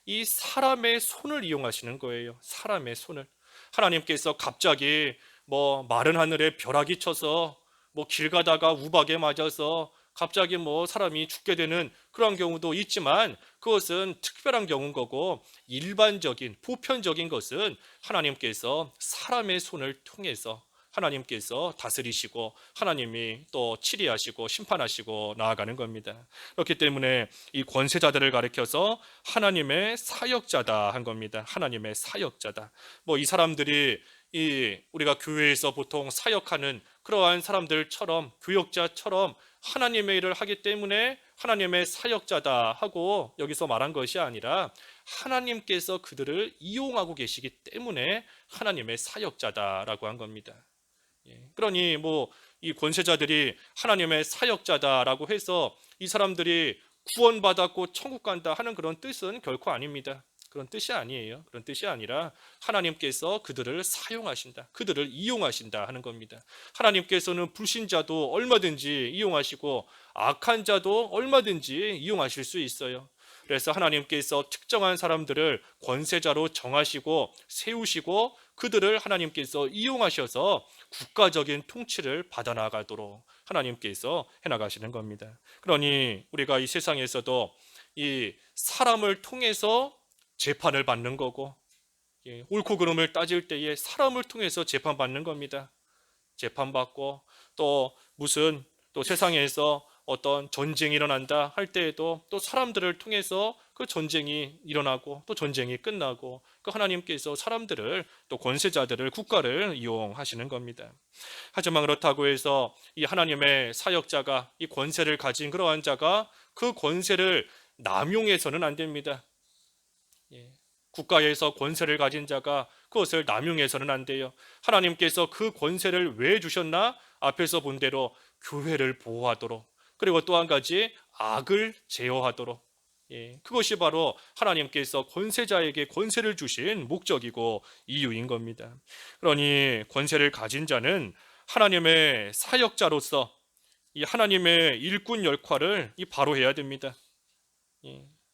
이 사람의 손을 이용하시는 거예요. 사람의 손을. 하나님께서 갑자기 뭐 마른 하늘에 벼락이 쳐서 뭐 길 가다가 우박에 맞아서 갑자기 뭐 사람이 죽게 되는 그런 경우도 있지만 그것은 특별한 경우인 거고 일반적인 보편적인 것은 하나님께서 사람의 손을 통해서 하나님께서 다스리시고 하나님이 또 치리하시고 심판하시고 나아가는 겁니다. 그렇기 때문에 이 권세자들을 가리켜서 하나님의 사역자다 한 겁니다. 하나님의 사역자다. 뭐 이 사람들이 이 우리가 교회에서 보통 사역하는 그러한 사람들처럼 교역자처럼 하나님의 일을 하기 때문에 하나님의 사역자다 하고 여기서 말한 것이 아니라 하나님께서 그들을 이용하고 계시기 때문에 하나님의 사역자다라고 한 겁니다. 그러니 뭐 이 권세자들이 하나님의 사역자다라고 해서 이 사람들이 구원받았고 천국 간다 하는 그런 뜻은 결코 아닙니다. 그런 뜻이 아니에요. 그런 뜻이 아니라 하나님께서 그들을 사용하신다. 그들을 이용하신다 하는 겁니다. 하나님께서는 불신자도 얼마든지 이용하시고 악한 자도 얼마든지 이용하실 수 있어요. 그래서 하나님께서 특정한 사람들을 권세자로 정하시고 세우시고 그들을 하나님께서 이용하셔서 국가적인 통치를 받아나가도록 하나님께서 해나가시는 겁니다. 그러니 우리가 이 세상에서도 이 사람을 통해서 재판을 받는 거고 옳고 그름을 따질 때에 사람을 통해서 재판받는 겁니다. 재판받고 또 무슨 또 세상에서 어떤 전쟁이 일어난다 할 때에도 또 사람들을 통해서 그 전쟁이 일어나고 또 전쟁이 끝나고 그 하나님께서 사람들을 또 권세자들을 국가를 이용하시는 겁니다. 하지만 그렇다고 해서 이 하나님의 사역자가 이 권세를 가진 그러한 자가 그 권세를 남용해서는 안 됩니다. 국가에서 권세를 가진 자가 그것을 남용해서는 안 돼요. 하나님께서 그 권세를 왜 주셨나? 앞에서 본 대로 교회를 보호하도록 그리고 또 한 가지 악을 제어하도록. 그것이 바로 하나님께서 권세자에게 권세를 주신 목적이고 이유인 겁니다. 그러니 권세를 가진 자는 하나님의 사역자로서 이 하나님의 일꾼 역할을 바로 해야 됩니다.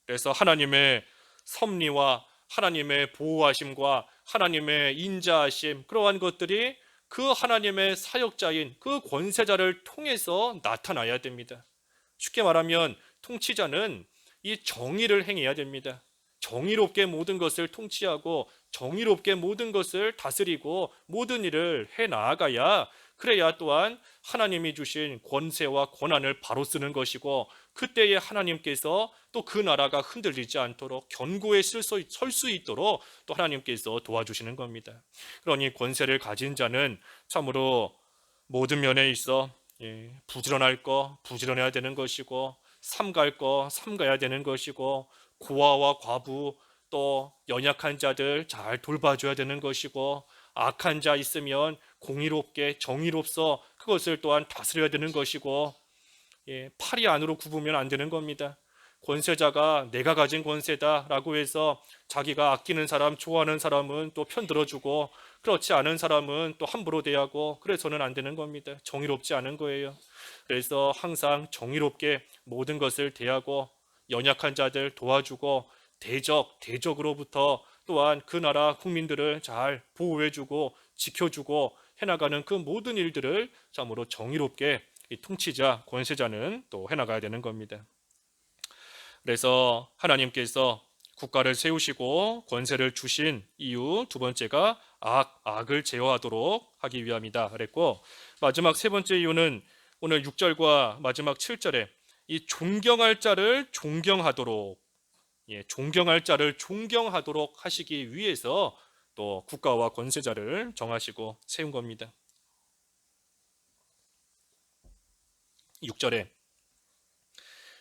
그래서 하나님의 섭리와 하나님의 보호하심과 하나님의 인자하심, 그러한 것들이 그 하나님의 사역자인 그 권세자를 통해서 나타나야 됩니다. 쉽게 말하면 통치자는 이 정의를 행해야 됩니다. 정의롭게 모든 것을 통치하고 정의롭게 모든 것을 다스리고 모든 일을 해 나아가야, 그래야 또한 하나님이 주신 권세와 권한을 바로 쓰는 것이고, 그때에 하나님께서 또 그 나라가 흔들리지 않도록 견고히 설 수 있도록 또 하나님께서 도와주시는 겁니다. 그러니 권세를 가진 자는 참으로 모든 면에 있어 부지런할 거 부지런해야 되는 것이고, 삼갈 거 삼가야 되는 것이고, 고아와 과부 또 연약한 자들 잘 돌봐줘야 되는 것이고, 악한 자 있으면 공의롭게 정의롭서 그것을 또한 다스려야 되는 것이고, 팔이 안으로 굽으면 안 되는 겁니다. 권세자가 내가 가진 권세다라고 해서 자기가 아끼는 사람, 좋아하는 사람은 또 편들어주고, 그렇지 않은 사람은 또 함부로 대하고, 그래서는 안 되는 겁니다. 정의롭지 않은 거예요. 그래서 항상 정의롭게 모든 것을 대하고, 연약한 자들 도와주고, 대적으로부터 또한 그 나라 국민들을 잘 보호해주고 지켜주고 해나가는 그 모든 일들을 참으로 정의롭게 이 통치자, 권세자는 또 해나가야 되는 겁니다. 그래서 하나님께서 국가를 세우시고 권세를 주신 이유 두 번째가 악을 제어하도록 하기 위함이다 그랬고, 마지막 세 번째 이유는 오늘 6절과 마지막 7절에 이 존경할 자를 존경하도록, 존경할 자를 존경하도록 하시기 위해서 또 국가와 권세자를 정하시고 세운 겁니다. 6절에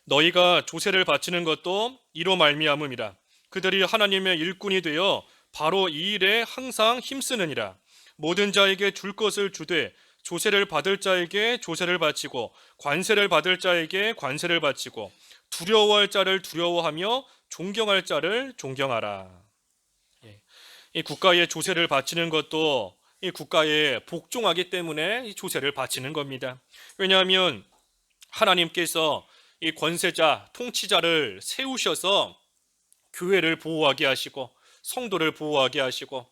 너희가 조세를 바치는 것도 이로 말미암음이라. 그들이 하나님의 일꾼이 되어 바로 이 일에 항상 힘쓰느니라. 모든 자에게 줄 것을 주되 조세를 받을 자에게 조세를 바치고 관세를 받을 자에게 관세를 바치고 두려워할 자를 두려워하며 존경할 자를 존경하라. 이 국가에 조세를 바치는 것도 이 국가에 복종하기 때문에 이 조세를 바치는 겁니다. 왜냐하면 하나님께서 이 권세자, 통치자를 세우셔서 교회를 보호하게 하시고 성도를 보호하게 하시고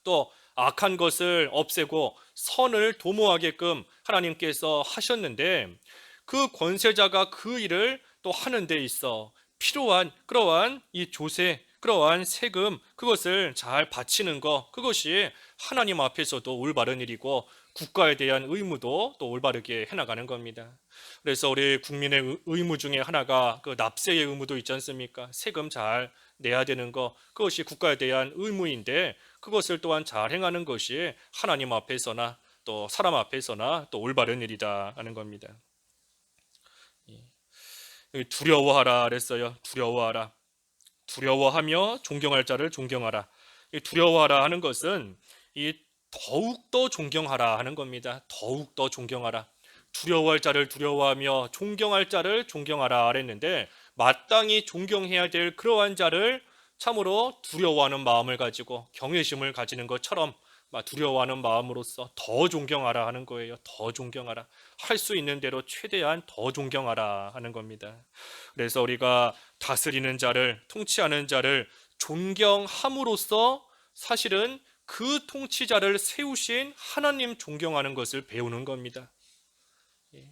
또 악한 것을 없애고 선을 도모하게끔 하나님께서 하셨는데, 그 권세자가 그 일을 또 하는 데 있어 필요한 그러한 이 조세, 그러한 세금, 그것을 잘 바치는 것, 그것이 하나님 앞에서도 올바른 일이고 국가에 대한 의무도 또 올바르게 해나가는 겁니다. 그래서 우리 국민의 의무 중에 하나가 그 납세의 의무도 있지 않습니까? 세금 잘 내야 되는 것, 그것이 국가에 대한 의무인데 그것을 또한 잘 행하는 것이 하나님 앞에서나 또 사람 앞에서나 또 올바른 일이다 하는 겁니다. 두려워하라 그랬어요. 두려워하라. 두려워하며 존경할 자를 존경하라. 이 두려워하라 하는 것은 이 더욱더 존경하라 하는 겁니다. 더욱더 존경하라. 두려워할 자를 두려워하며 존경할 자를 존경하라 그랬는데, 마땅히 존경해야 될 그러한 자를 참으로 두려워하는 마음을 가지고 경외심을 가지는 것처럼 두려워하는 마음으로써 더 존경하라 하는 거예요. 더 존경하라. 할 수 있는 대로 최대한 더 존경하라 하는 겁니다. 그래서 우리가 다스리는 자를, 통치하는 자를 존경함으로써 사실은 그 통치자를 세우신 하나님 존경하는 것을 배우는 겁니다.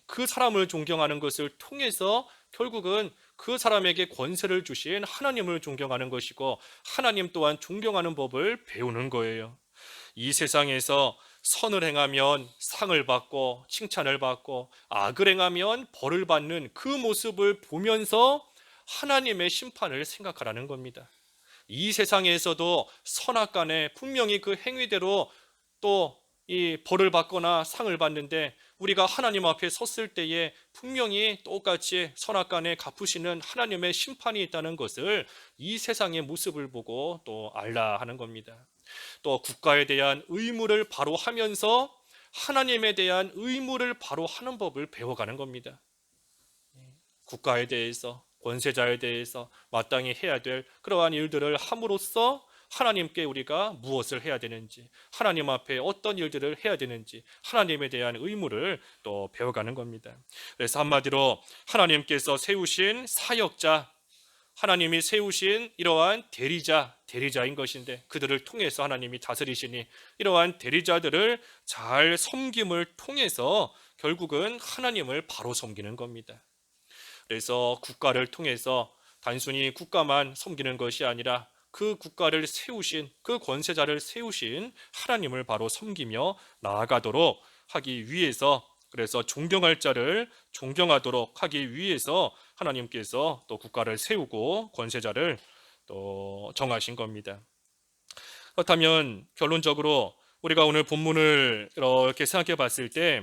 그 사람을 존경하는 것을 통해서 결국은 그 사람에게 권세를 주신 하나님을 존경하는 것이고, 하나님 또한 존경하는 법을 배우는 거예요. 이 세상에서 선을 행하면 상을 받고 칭찬을 받고 악을 행하면 벌을 받는 그 모습을 보면서 하나님의 심판을 생각하라는 겁니다. 이 세상에서도 선악간에 분명히 그 행위대로 또 이 벌을 받거나 상을 받는데, 우리가 하나님 앞에 섰을 때에 분명히 똑같이 선악간에 갚으시는 하나님의 심판이 있다는 것을 이 세상의 모습을 보고 또 알라 하는 겁니다. 또 국가에 대한 의무를 바로 하면서 하나님에 대한 의무를 바로 하는 법을 배워가는 겁니다. 국가에 대해서, 권세자에 대해서 마땅히 해야 될 그러한 일들을 함으로써 하나님께 우리가 무엇을 해야 되는지, 하나님 앞에 어떤 일들을 해야 되는지 하나님에 대한 의무를 또 배워가는 겁니다. 그래서 한마디로 하나님께서 세우신 사역자, 하나님이 세우신 이러한 대리자인 것인데, 그들을 통해서 하나님이 다스리시니 이러한 대리자들을 잘 섬김을 통해서 결국은 하나님을 바로 섬기는 겁니다. 그래서 국가를 통해서 단순히 국가만 섬기는 것이 아니라 그 국가를 세우신, 그 권세자를 세우신 하나님을 바로 섬기며 나아가도록 하기 위해서, 그래서 존경할 자를 존경하도록 하기 위해서 하나님께서 또 국가를 세우고 권세자를 또 정하신 겁니다. 그렇다면 결론적으로 우리가 오늘 본문을 이렇게 생각해 봤을 때,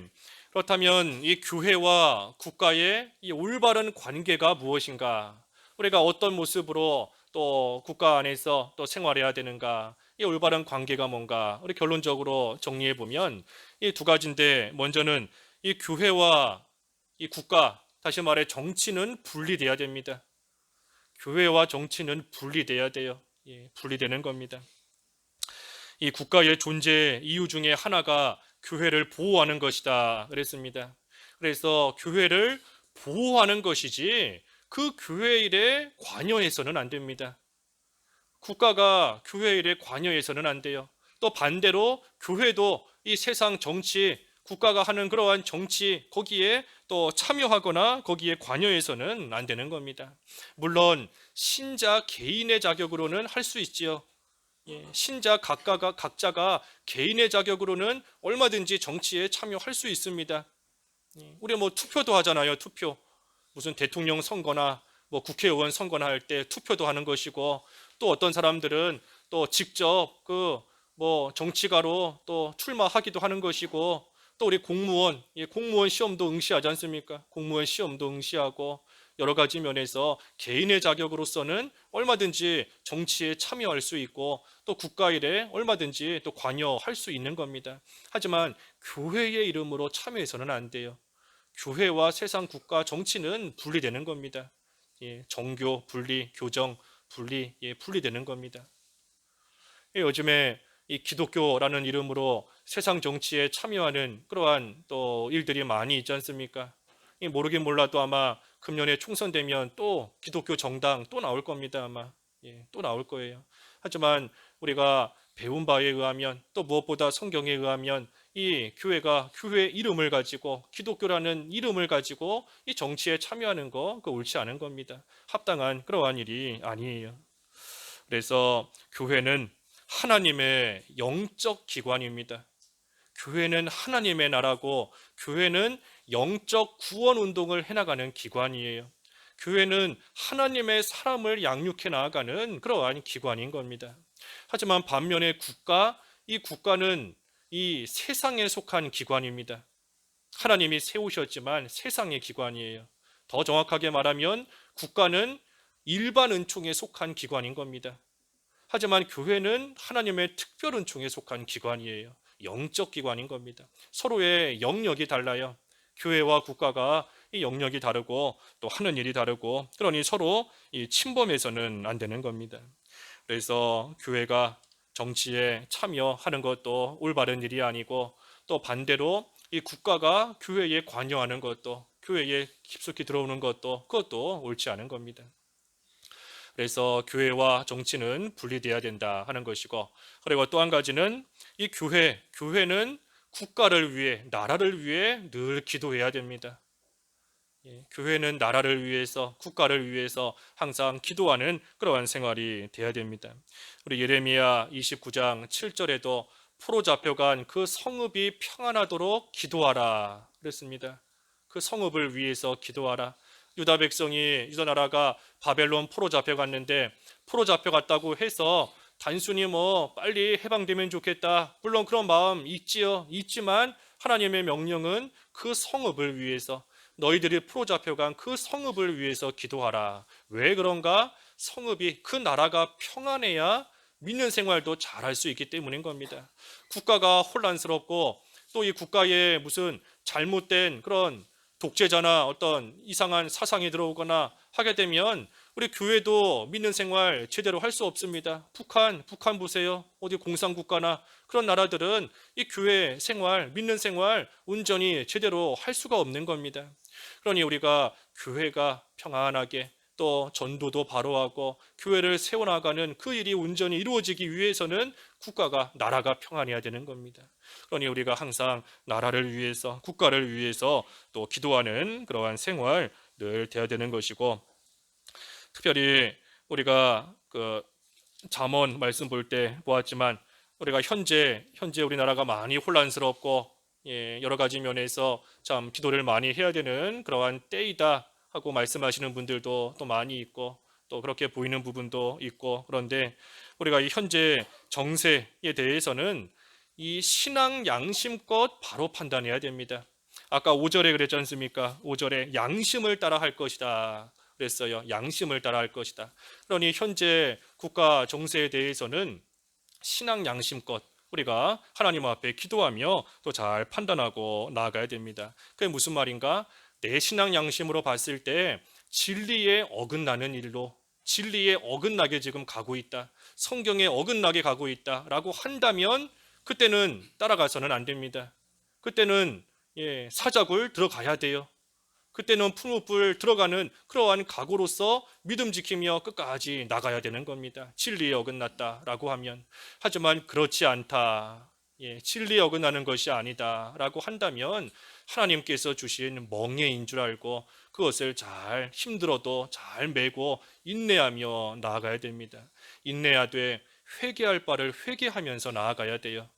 그렇다면 이 교회와 국가의 이 올바른 관계가 무엇인가? 우리가 어떤 모습으로 또 국가 안에서 또 생활해야 되는가? 이 올바른 관계가 뭔가? 우리 결론적으로 정리해 보면 이 두 가지인데, 먼저는 이 교회와 이 국가, 다시 말해 정치는 분리돼야 됩니다. 교회와 정치는 분리돼야 돼요. 분리되는 겁니다. 이 국가의 존재 이유 중에 하나가 교회를 보호하는 것이다 그랬습니다. 그래서 교회를 보호하는 것이지 그 교회 일에 관여해서는 안 됩니다. 국가가 교회 일에 관여해서는 안 돼요. 또 반대로 교회도 이 세상 정치, 국가가 하는 그러한 정치, 거기에 또 참여하거나 거기에 관여해서는 안 되는 겁니다. 물론 신자 개인의 자격으로는 할 수 있지요. 신자 각자가 개인의 자격으로는 얼마든지 정치에 참여할 수 있습니다. 우리 뭐 투표도 하잖아요. 투표. 무슨 대통령 선거나 뭐 국회의원 선거나 할 때 투표도 하는 것이고, 또 어떤 사람들은 또 직접 그 뭐 정치가로 또 출마하기도 하는 것이고, 또 우리 공무원 시험도 응시하지 않습니까? 공무원 시험도 응시하고, 여러 가지 면에서 개인의 자격으로서는 얼마든지 정치에 참여할 수 있고, 또 국가 일에 얼마든지 또 관여할 수 있는 겁니다. 하지만 교회의 이름으로 참여해서는 안 돼요. 교회와 세상 국가 정치는 분리되는 겁니다. 정교 분리, 교정 분리, 분리되는 겁니다. 요즘에 이 기독교라는 이름으로 세상 정치에 참여하는 그러한 또 일들이 많이 있지 않습니까? 모르긴 몰라도 아마 금년에 총선 되면 또 기독교 정당 또 나올 겁니다. 아마 또 나올 거예요. 하지만 우리가 배운 바에 의하면, 또 무엇보다 성경에 의하면 이 교회가 교회 이름을 가지고, 기독교라는 이름을 가지고 이 정치에 참여하는 거, 그거 옳지 않은 겁니다. 합당한 그러한 일이 아니에요. 그래서 교회는 하나님의 영적 기관입니다. 교회는 하나님의 나라고, 교회는 영적 구원 운동을 해나가는 기관이에요. 교회는 하나님의 사람을 양육해 나아가는 그러한 기관인 겁니다. 하지만 반면에 이 국가는 이 세상에 속한 기관입니다. 하나님이 세우셨지만 세상의 기관이에요. 더 정확하게 말하면 국가는 일반 은총에 속한 기관인 겁니다. 하지만 교회는 하나님의 특별 은총에 속한 기관이에요. 영적 기관인 겁니다. 서로의 영역이 달라요. 교회와 국가가 이 영역이 다르고 또 하는 일이 다르고, 그러니 서로 이 침범해서는 안 되는 겁니다. 그래서 교회가 정치에 참여하는 것도 올바른 일이 아니고, 또 반대로 이 국가가 교회에 관여하는 것도, 교회에 깊숙이 들어오는 것도, 그것도 옳지 않은 겁니다. 그래서 교회와 정치는 분리돼야 된다 하는 것이고, 그리고 또 한 가지는 이 교회는 국가를 위해, 나라를 위해 늘 기도해야 됩니다. 교회는 나라를 위해서, 국가를 위해서 항상 기도하는 그러한 생활이 돼야 됩니다. 우리 예레미야 29장 7절에도 포로 잡혀간 그 성읍이 평안하도록 기도하라 그랬습니다. 그 성읍을 위해서 기도하라. 유다 나라가 바벨론 포로 잡혀갔는데, 포로 잡혀갔다고 해서 단순히 뭐 빨리 해방되면 좋겠다, 물론 그런 마음 있지만 하나님의 명령은 그 성읍을 위해서, 너희들이 포로 잡혀간 그 성읍을 위해서 기도하라. 왜 그런가? 그 나라가 평안해야 믿는 생활도 잘할 수 있기 때문인 겁니다. 국가가 혼란스럽고, 또 이 국가에 무슨 잘못된 그런 독재자나 어떤 이상한 사상이 들어오거나 하게 되면 우리 교회도 믿는 생활 제대로 할 수 없습니다. 북한 보세요. 어디 공산국가나 그런 나라들은 이 교회 생활, 믿는 생활 온전히 제대로 할 수가 없는 겁니다. 그러니 우리가 교회가 평안하게 또 전도도 바로하고 교회를 세워나가는 그 일이 온전히 이루어지기 위해서는 나라가 평안해야 되는 겁니다. 그러니 우리가 항상 나라를 위해서, 국가를 위해서 또 기도하는 그러한 생활 늘 돼야 되는 것이고, 특별히 우리가 그 잠언 말씀 볼 때 보았지만 우리가 현재 우리나라가 많이 혼란스럽고 여러 가지 면에서 참 기도를 많이 해야 되는 그러한 때이다 하고 말씀하시는 분들도 또 많이 있고 또 그렇게 보이는 부분도 있고, 그런데 우리가 이 현재 정세에 대해서는 이 신앙 양심껏 바로 판단해야 됩니다. 아까 5절에 그랬지 않습니까? 5절에 양심을 따라 할 것이다 그랬어요. 양심을 따라 할 것이다. 그러니 현재 국가 정세에 대해서는 신앙 양심껏 우리가 하나님 앞에 기도하며 또 잘 판단하고 나아가야 됩니다. 그게 무슨 말인가? 내 신앙 양심으로 봤을 때 진리에 어긋나는 일로, 진리에 어긋나게 지금 가고 있다, 성경에 어긋나게 가고 있다라고 한다면 그때는 따라가서는 안 됩니다. 그때는 사자굴 들어가야 돼요. 그때는 풀무불 들어가는 그러한 각오로서 믿음 지키며 끝까지 나가야 되는 겁니다. 진리에 어긋났다라고 하면. 하지만 그렇지 않다, 진리에 어긋나는 것이 아니다라고 한다면 하나님께서 주신 멍에인 줄 알고 그것을 잘 힘들어도 잘 메고 인내하며 나아가야 됩니다. 인내하되 회개할 바를 회개하면서 나아가야 돼요.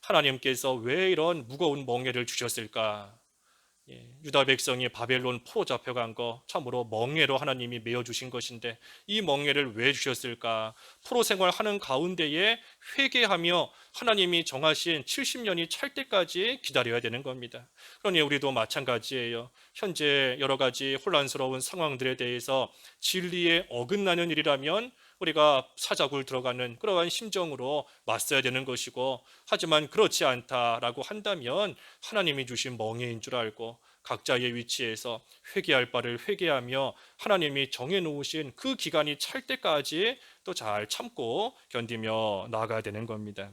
하나님께서 왜 이런 무거운 멍에를 주셨을까? 유다 백성이 바벨론 포로 잡혀간 거 참으로 멍에로 하나님이 메어 주신 것인데 이 멍에를 왜 주셨을까? 포로 생활하는 가운데에 회개하며 하나님이 정하신 70년이 찰 때까지 기다려야 되는 겁니다. 그러니 우리도 마찬가지예요. 현재 여러 가지 혼란스러운 상황들에 대해서 진리에 어긋나는 일이라면 우리가 사자굴 들어가는 그러한 심정으로 맞서야 되는 것이고, 하지만 그렇지 않다라고 한다면 하나님이 주신 멍에인 줄 알고 각자의 위치에서 회개할 바를 회개하며 하나님이 정해놓으신 그 기간이 찰 때까지 또 잘 참고 견디며 나아가야 되는 겁니다.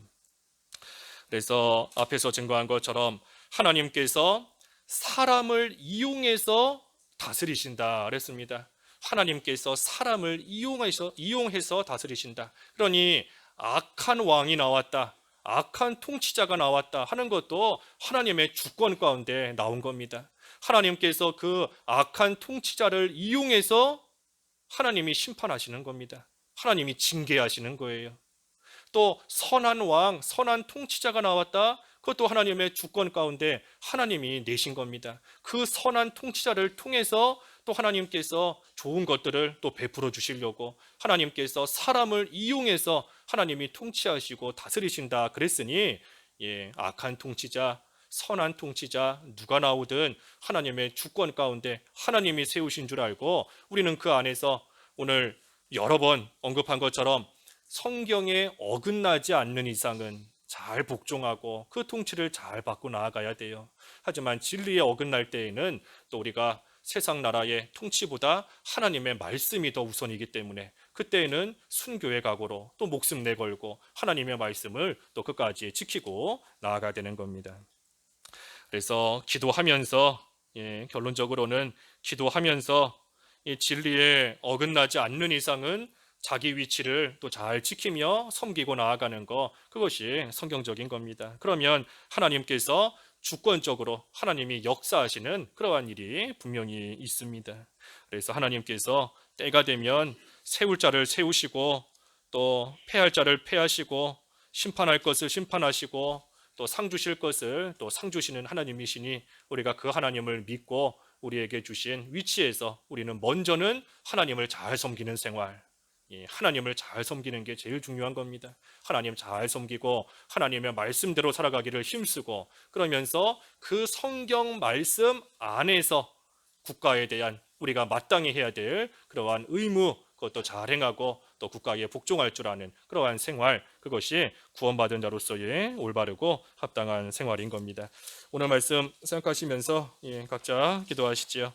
그래서 앞에서 증거한 것처럼 하나님께서 사람을 이용해서 다스리신다 그랬습니다. 하나님께서 사람을 이용해서 다스리신다. 그러니 악한 왕이 나왔다, 악한 통치자가 나왔다 하는 것도 하나님의 주권 가운데 나온 겁니다. 하나님께서 그 악한 통치자를 이용해서 하나님이 심판하시는 겁니다. 하나님이 징계하시는 거예요. 또 선한 왕, 선한 통치자가 나왔다. 그것도 하나님의 주권 가운데 하나님이 내신 겁니다. 그 선한 통치자를 통해서 또 하나님께서 좋은 것들을 또 베풀어 주시려고 하나님께서 사람을 이용해서 하나님이 통치하시고 다스리신다 그랬으니, 악한 통치자, 선한 통치자 누가 나오든 하나님의 주권 가운데 하나님이 세우신 줄 알고 우리는 그 안에서 오늘 여러 번 언급한 것처럼 성경에 어긋나지 않는 이상은 잘 복종하고 그 통치를 잘 받고 나아가야 돼요. 하지만 진리에 어긋날 때에는 또 우리가 세상 나라의 통치보다 하나님의 말씀이 더 우선이기 때문에 그때에는 순교의 각오로 또 목숨 내걸고 하나님의 말씀을 또 끝까지 지키고 나아가야 되는 겁니다. 그래서 기도하면서, 결론적으로는 기도하면서 이 진리에 어긋나지 않는 이상은 자기 위치를 또 잘 지키며 섬기고 나아가는 것, 그것이 성경적인 겁니다. 그러면 하나님께서 주권적으로 하나님이 역사하시는 그러한 일이 분명히 있습니다. 그래서 하나님께서 때가 되면 세울 자를 세우시고 또 패할 자를 패하시고 심판할 것을 심판하시고 또 상 주실 것을 또 상 주시는 하나님이시니 우리가 그 하나님을 믿고 우리에게 주신 위치에서 우리는 먼저는 하나님을 잘 섬기는 생활, 하나님을 잘 섬기는 게 제일 중요한 겁니다. 하나님 잘 섬기고 하나님의 말씀대로 살아가기를 힘쓰고, 그러면서 그 성경 말씀 안에서 국가에 대한 우리가 마땅히 해야 될 그러한 의무, 그것도 잘 행하고 또 국가에 복종할 줄 아는 그러한 생활, 그것이 구원받은 자로서의 올바르고 합당한 생활인 겁니다. 오늘 말씀 생각하시면서 각자 기도하시지요.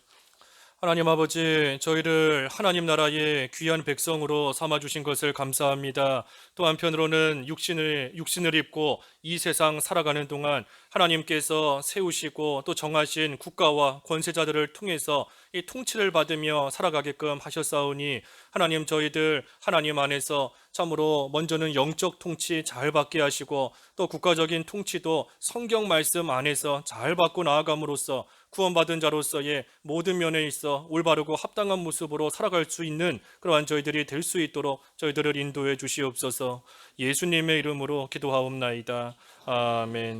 하나님 아버지, 저희를 하나님 나라의 귀한 백성으로 삼아주신 것을 감사합니다. 또 한편으로는 육신을 입고 이 세상 살아가는 동안 하나님께서 세우시고 또 정하신 국가와 권세자들을 통해서 이 통치를 받으며 살아가게끔 하셨사오니 하나님, 저희들 하나님 안에서 참으로 먼저는 영적 통치 잘 받게 하시고 또 국가적인 통치도 성경 말씀 안에서 잘 받고 나아감으로써 구원받은 자로서의 모든 면에 있어 올바르고 합당한 모습으로 살아갈 수 있는 그러한 저희들이 될 수 있도록 저희들을 인도해 주시옵소서. 예수님의 이름으로 기도하옵나이다. 아멘.